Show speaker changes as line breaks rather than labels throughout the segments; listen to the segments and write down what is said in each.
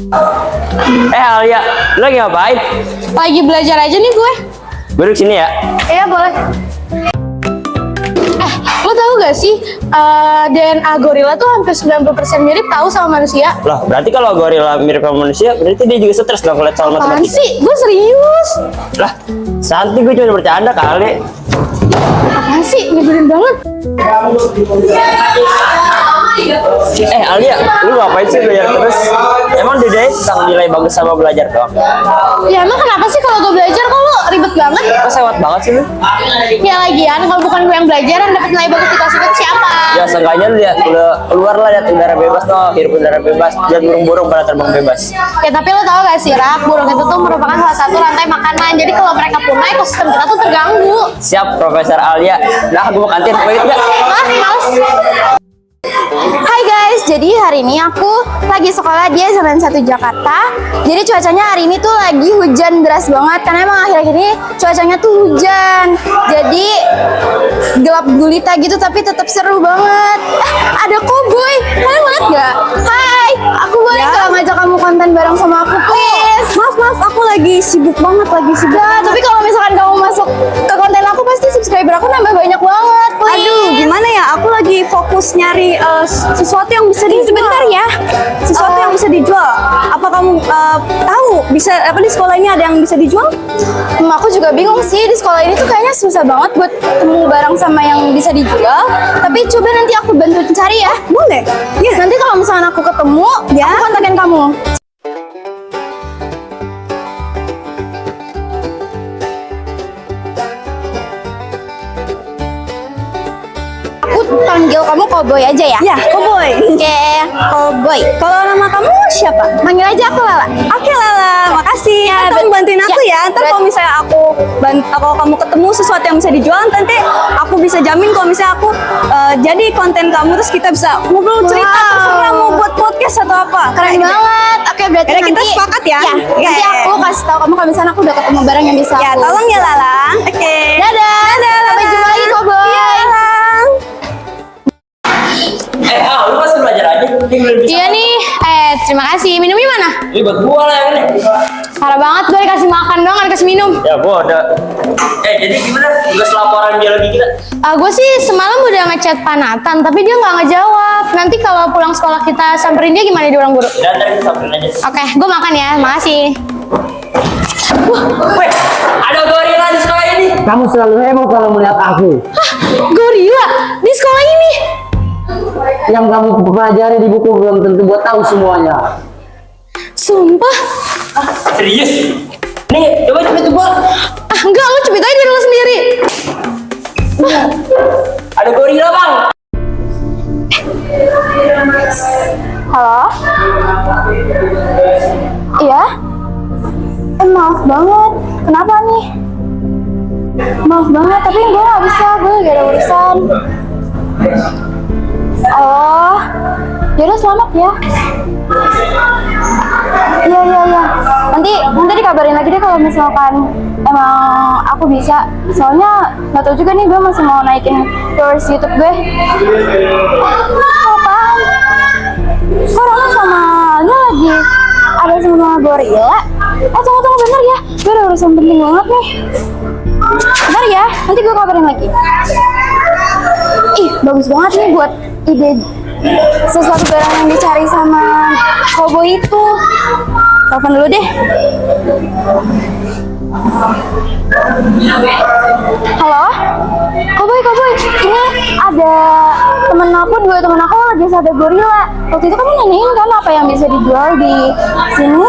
Alia, lu lagi ngapain?
Lagi belajar aja nih gue.
Duduk sini ya.
Iya boleh. Lo tahu gak sih DNA gorila tuh hampir 90% mirip tahu sama manusia?
Loh, berarti kalau gorila mirip sama manusia, berarti dia juga stres dong ngeliat soal
Apaan
matematika.
sih? Gue serius.
Lah, santai, gue cuma bercanda kali.
Apaan sih? Nyebelin banget.
Alia, lu ngapain sih belajar terus? Emang bedanya tentang nilai bagus sama belajar doang?
Ya emang kenapa sih kalau gue belajar kok lo ribet banget?
Kok sewot banget sih lu?
Ya lagian kalau bukan gue yang belajar yang dapat nilai bagus di kelas itu siapa?
Ya seenggaknya lu lihat keluar lah, lihat udara bebas tuh, hirup udara bebas, lihat burung-burung pada terbang bebas.
Ya tapi lo tau gak sih Rak, burung itu tuh merupakan salah satu rantai makanan. Jadi kalau mereka punah, ekosistem kita tuh terganggu.
Siap, Profesor Alia. Nah, gue mau kantin, mau ikut nggak?
Ah, males. Hai guys, jadi hari ini aku lagi sekolah di SMA 1 Jakarta. Jadi cuacanya hari ini tuh lagi hujan deras banget karena emang akhir-akhir ini cuacanya tuh hujan. Jadi gelap gulita gitu tapi tetap seru banget. Ada koboi, kalian mau lihat nggak? Hai, aku boleh nggak ngajak kamu konten bareng sama aku please?
Maaf, aku lagi sibuk banget,
Ya, tapi kalau misalkan kamu masuk ke konten aku pasti subscriber aku nambah banyak banget please.
Aduh, gimana ya? Aku lagi fokus nyari sesuatu yang bisa dijual.
Sebentar ya.
Sesuatu yang bisa dijual. Apa kamu tahu bisa apa di sekolah ini ada yang bisa dijual?
Aku juga bingung sih, di sekolah ini tuh kayaknya susah banget buat ketemu barang sama yang bisa dijual. Tapi coba nanti aku bantuin cari ya.
Boleh. Iya.
Nanti kalau misalkan aku ketemu,
Ya.
aku kontakin kamu. Aku panggil kamu Koboi aja ya?
Ya, Koboi.
Oke, Koboi.
Kalau nama kamu siapa?
Manggil aja aku Lala.
Oke Lala, makasih. Kamu bantuin aku ya. Ntar kalau misalnya kalau kamu ketemu sesuatu yang bisa dijual, nanti aku bisa jamin kalau misalnya aku jadi konten kamu terus kita bisa ngobrol cerita
Wow.
terserah mau buat podcast atau apa.
Keren
Kayak gitu.
banget. Oke, berarti
Yaudah,
nanti
kita sepakat ya?
Ya,
Iya,
nanti
iya.
aku kasih tahu kamu kalau misalnya aku udah ketemu barang yang bisa
Ya,
aku.
tolong ya Lala. Oke.
Dadah. Sampai jumpa lagi Koboi.
Iya, Lala.
Lu masih belajar aja? Ini belum bisa.
Iya nih. Terima kasih. Minumnya mana?
Ini buat gua lah yang ini.
Parah banget, gue dikasih makan doang, gak dikasih minum.
Ya, gua ada. Jadi gimana? Tugas laporan biologi kita?
Gue sih semalam udah ngechat Pak Nathan, tapi dia nggak ngejawab. Nanti kalau pulang sekolah kita samperin dia gimana di ruang guru?
Dan ntar kita samperin aja.
Oke, gue makan ya, makasih.
Weh, ada gorila di sekolah ini.
Kamu selalu heboh kalau melihat aku.
Hah, gorila di sekolah ini?
Yang kamu pelajari di buku belum tentu buat tahu semuanya.
Sumpah?
Serius? Nih, coba gua.
Enggak, lu cepet aja diri lu sendiri.
Ada gorila, Bang.
Halo? Iya? Maaf banget. Kenapa nih? Maaf banget, tapi gue gak bisa. Gue lagi ada urusan. Oh, yaudah selamat ya. Iya. Nanti dikabarin lagi deh kalau misalkan emang aku bisa. Soalnya nggak tahu juga nih, gue masih mau naikin viewers YouTube gue. Apaan? Orangnya sama lagi ada sama gorila. Tunggu bentar ya, gue ada urusan penting banget nih. Bentar ya, nanti gue kabarin lagi. Ih, bagus banget nih buat ide sesuatu barang yang dicari sama Koboi itu. Telepon dulu deh. Halo? Koboi, ini ada dua temen aku lagi ada gorila. Waktu itu kamu nanyain kan apa yang bisa dijual di sini?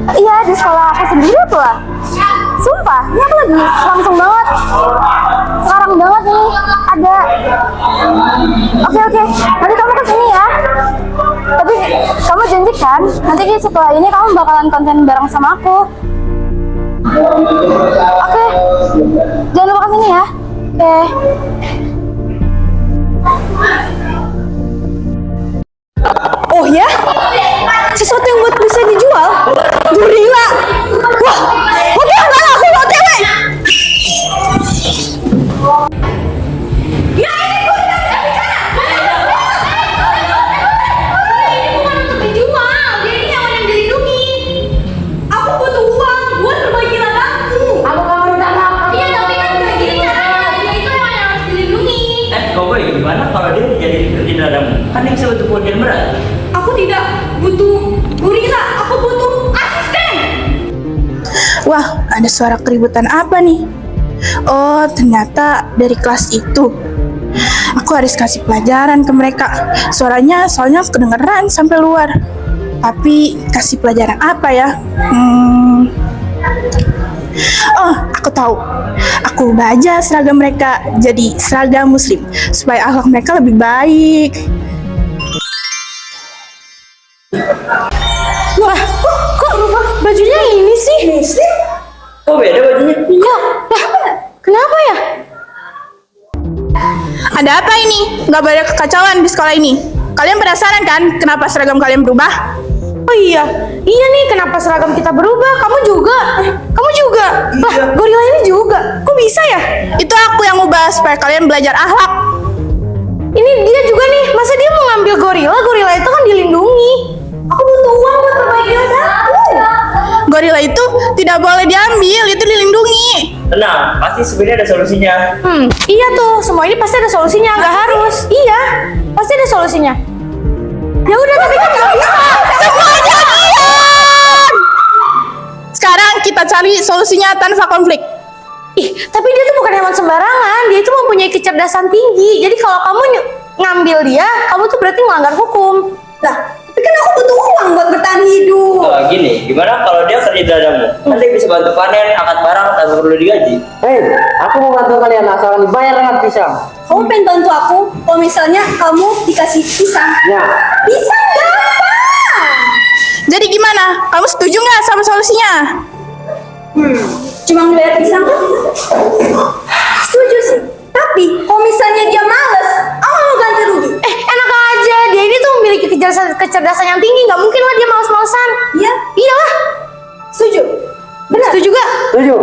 Iya, di sekolah aku sendiri tuh lah. Sumpah, ini aku lagi langsung banget. Sekarang banget nih ada. Oke. Nanti kamu kesini ya. Tapi kamu janji kan, nanti setelah ini kamu bakalan konten bareng sama aku. Oke. Jangan lupa kesini ya. Oke.
Oh ya? Sesuatu yang buat bisa dijual? Gorila. Wah, oke, enggak lah, aku mau OTW. Ya, ini gorila bisa bicara. Ini bukan untuk dijual, jadinya
ada suara keributan apa nih? Oh, ternyata dari kelas itu. Aku harus kasih pelajaran ke mereka. Soalnya kedengeran sampai luar. Tapi kasih pelajaran apa ya? Oh, aku tahu. Aku ubah aja seragam mereka jadi seragam muslim supaya akhlak mereka lebih baik.
Wah, kok rubah bajunya ini sih?
Kok beda bajunya?
Iya, lah, kenapa ya?
Ada apa ini? Gak boleh kekacauan di sekolah ini. Kalian penasaran kan kenapa seragam kalian berubah?
Oh iya nih kenapa seragam kita berubah? Kamu juga? Lah, gorila ini juga. Kok bisa ya?
Itu aku yang ubah supaya kalian belajar akhlak.
Ini dia juga nih. Masa dia mau ngambil gorila? Gorila itu kan dilindungi. Aku butuh uang buat perbaiki aku.
Gorila itu tidak boleh diambil, itu dilindungi.
Tenang, pasti sebenarnya ada solusinya.
Iya tuh. Semua ini pasti ada solusinya. Nggak harus. Iya, pasti ada solusinya. Ya udah, tapi kan nggak bisa.
Semuanya diam! Sekarang kita cari solusinya tanpa konflik.
Ih, tapi dia tuh bukan hewan sembarangan. Dia itu mempunyai kecerdasan tinggi. Jadi kalau kamu ngambil dia, kamu tuh berarti melanggar hukum.
Lah, tapi kan aku butuh uang buat bertahan hidup.
Oh, gini, gimana kalau dia kerja di ladangmu? Nanti bisa bantu panen, angkat barang tanpa perlu digaji.
Hei, aku mau bantu kalian asalkan dibayar dengan pisang.
Kamu pengen bantu aku kalau misalnya kamu dikasih pisang?
Ya.
Pisang gampang.
Jadi gimana? Kamu setuju nggak sama solusinya?
Cuma ngeliat pisang kan? Setuju sih. Tapi kalau misalnya dia males, aku mau ganti rugi.
Enak aja. Dia ini tuh memiliki kecerdasan yang tinggi. Nggak mungkin lah dia males-malesan.
Iya?
Iyalah.
Setuju. Benar.
Setuju gak?
Setuju.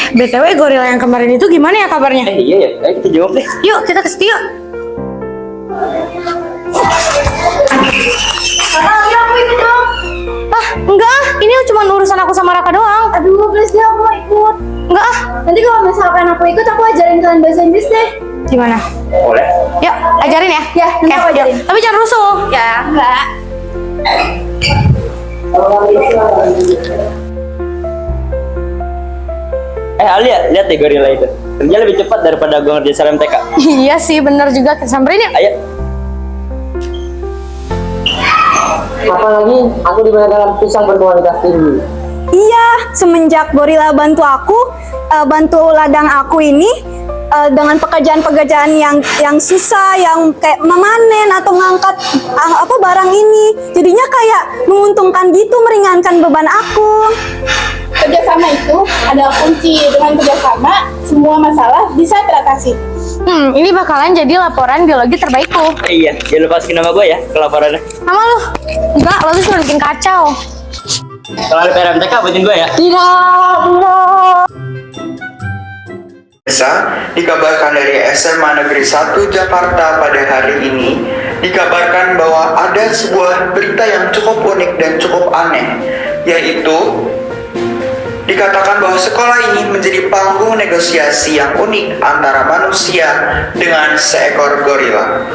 BTW gorila yang kemarin itu gimana ya kabarnya?
Iya ya, ayo kita jawab deh.
Yuk, kita ke situ yuk. Enggak, ini cuma urusan aku sama Raka doang.
Aduh, please deh aku mau ikut.
Enggak ah.
Nanti kalau misalkan aku ikut, aku ajarin kalian bahasa Inggris deh.
Gimana?
Boleh.
Yuk, ajarin ya.
Ya, nanti aku ajarin.
Tapi jangan rusuh.
Ya, enggak.
Alia, lihat deh gorila itu. Kerja lebih cepat daripada gue ngerjain salam TK.
Iya sih, bener juga. Kita samperin yuk.
Ayo.
Apalagi aku dibayar dengan pisang berkualitas tinggi.
Iya, semenjak gorila bantu aku, bantu ladang aku ini dengan pekerjaan-pekerjaan yang susah, yang kayak memanen atau ngangkat apa barang ini, jadinya kayak menguntungkan gitu, meringankan beban aku.
Kerjasama itu adalah kunci. Dengan kerjasama, semua masalah bisa teratasi.
Ini bakalan jadi laporan biologi terbaikku.
Iya, jangan lupa masukin nama gue ya ke laporannya.
Nama lu? Enggak, lo tuh cuma bikin kacau.
Kalau ada PRMTK buatin gue ya.
Desa dikabarkan dari SMA Negeri 1 Jakarta pada hari ini dikabarkan bahwa ada sebuah berita yang cukup unik dan cukup aneh, yaitu dikatakan bahwa sekolah ini menjadi panggung negosiasi yang unik antara manusia dengan seekor gorila.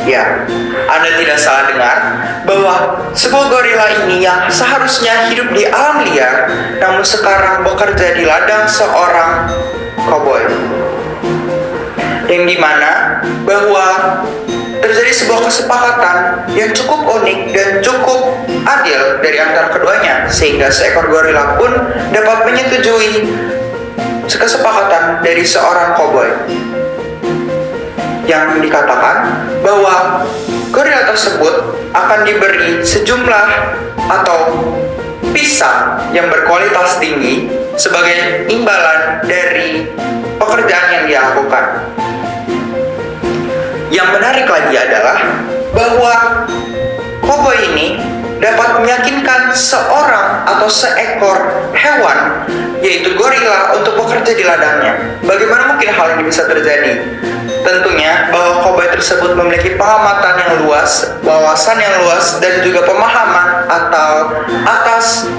Ya, Anda tidak salah dengar bahwa sebuah gorila ini yang seharusnya hidup di alam liar, namun sekarang bekerja di ladang seorang koboi. Yang dimana bahwa terjadi sebuah kesepakatan yang cukup unik dan cukup adil dari antara keduanya, sehingga seekor gorila pun dapat menyetujui kesepakatan dari seorang koboi yang dikatakan bahwa gorila tersebut akan diberi sejumlah atau pisang yang berkualitas tinggi sebagai imbalan dari pekerjaan yang dia lakukan. Yang menarik lagi adalah bahwa koboi ini dapat meyakinkan seorang atau seekor hewan, yaitu gorila, untuk bekerja di ladangnya. Bagaimana mungkin hal ini bisa terjadi? Tentunya bahwa koboi tersebut memiliki pengamatan yang luas, wawasan yang luas, dan juga pemahaman atau atas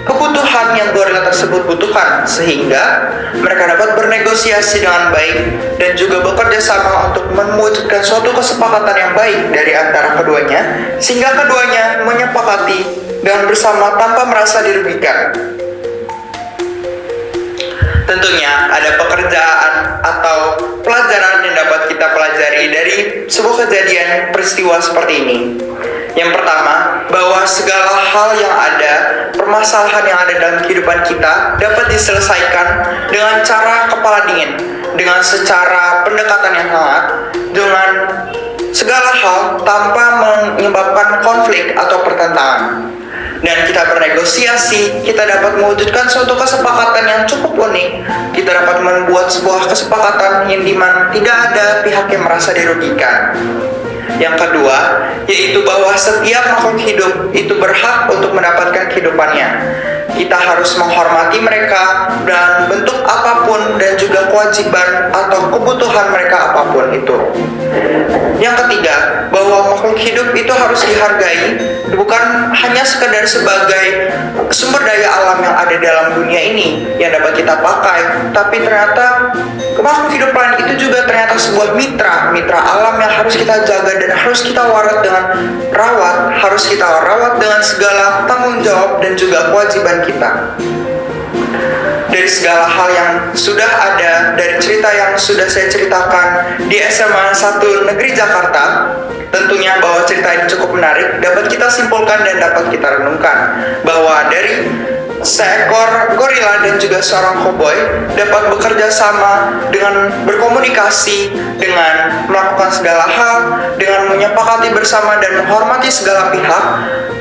kebutuhan yang gorila tersebut butuhkan, sehingga mereka dapat bernegosiasi dengan baik dan juga bekerja sama untuk mewujudkan suatu kesepakatan yang baik dari antara keduanya, sehingga keduanya menyepakati dengan bersama tanpa merasa dirugikan. Tentunya ada pekerjaan atau pelajaran yang dapat kita pelajari dari sebuah kejadian peristiwa seperti ini. Yang pertama, bahwa segala hal yang ada, permasalahan yang ada dalam kehidupan kita dapat diselesaikan dengan cara kepala dingin, dengan secara pendekatan yang hangat, dengan segala hal tanpa menyebabkan konflik atau pertentangan. Dan kita bernegosiasi, kita dapat mewujudkan suatu kesepakatan yang cukup unik. Kita dapat membuat sebuah kesepakatan yang dimana tidak ada pihak yang merasa dirugikan. Yang kedua, yaitu bahwa setiap makhluk hidup itu berhak untuk mendapatkan kehidupannya. Kita harus menghormati mereka dan bentuk apapun dan juga kewajiban atau kebutuhan mereka apapun itu. Yang ketiga, bahwa makhluk hidup itu harus dihargai, bukan hanya sekedar sebagai sumber daya alam yang ada dalam dunia ini yang dapat kita pakai, tapi ternyata makhluk hidup lain itu juga ternyata sebuah mitra alam yang harus kita jaga dan harus kita harus kita rawat dengan segala tanggung jawab dan juga kewajiban kita. Dari segala hal yang sudah ada, dari cerita yang sudah saya ceritakan di SMA 1 Negeri Jakarta, tentunya bahwa cerita ini cukup menarik, dapat kita simpulkan dan dapat kita renungkan bahwa dari seekor gorila dan juga seorang koboi dapat bekerja sama dengan berkomunikasi, dengan melakukan segala hal, dengan menyepakati bersama dan menghormati segala pihak.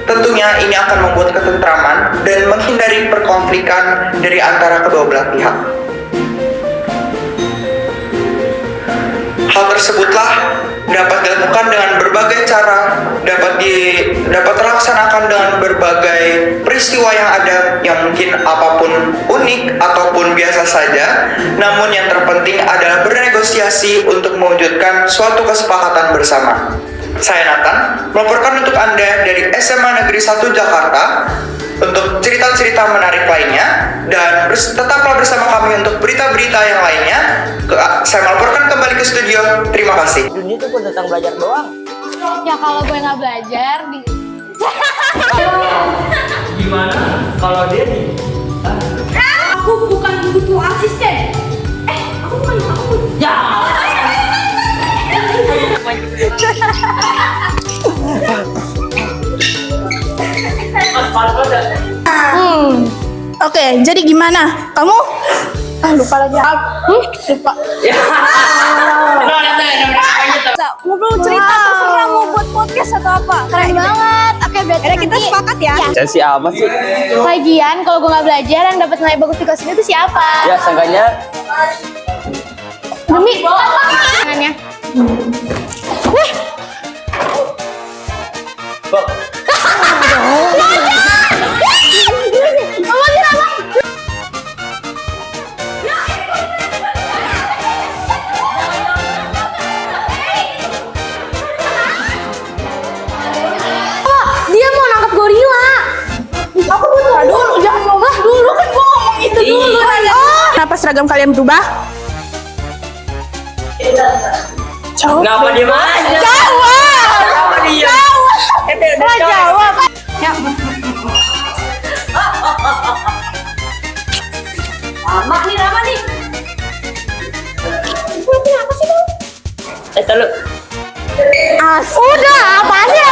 Tentunya ini akan membuat ketentraman dan menghindari perkonflikan dari antara kedua belah pihak. Hal tersebutlah dapat dilakukan dengan berbagai cara, dapat terlaksanakan dengan berbagai peristiwa yang ada, yang mungkin apapun unik ataupun biasa saja. Namun yang terpenting adalah bernegosiasi untuk mewujudkan suatu kesepakatan bersama. Saya Nathan, melaporkan untuk Anda dari SMA Negeri 1 Jakarta. Untuk cerita-cerita menarik lainnya, dan tetaplah bersama kami untuk berita-berita yang lainnya. Saya melaporkan kembali ke studio. Terima kasih.
Dunia itu pun tentang belajar doang.
Ya kalau gue nggak belajar di
Gimana kalau dia nih?
Aku bukan butuh asisten.
Oke, jadi gimana? Kamu? Lupa lagi. Lupa.
Ngobrol cerita terserah mau buat podcast atau apa.
keren banget. Oke, berarti
Akhirnya kita
nanti-
sepakat ya.
Sensi apa sih?
Lagian kalau gue nggak belajar yang dapat nilai bagus di kelas ini tuh siapa?
Ya, seenggaknya
Demi tangannya. Wih,
Bang,
dia mau nangkap gorila. Aku butuh dulu, jangan ngomong dulu kan gua ngomong itu dulu.
Kenapa seragam kalian berubah?
kenapa dia aja?
Jawab!
Kenapa dia?
Jawab!
Lama nih.
Tahu.
Udah, apa sih?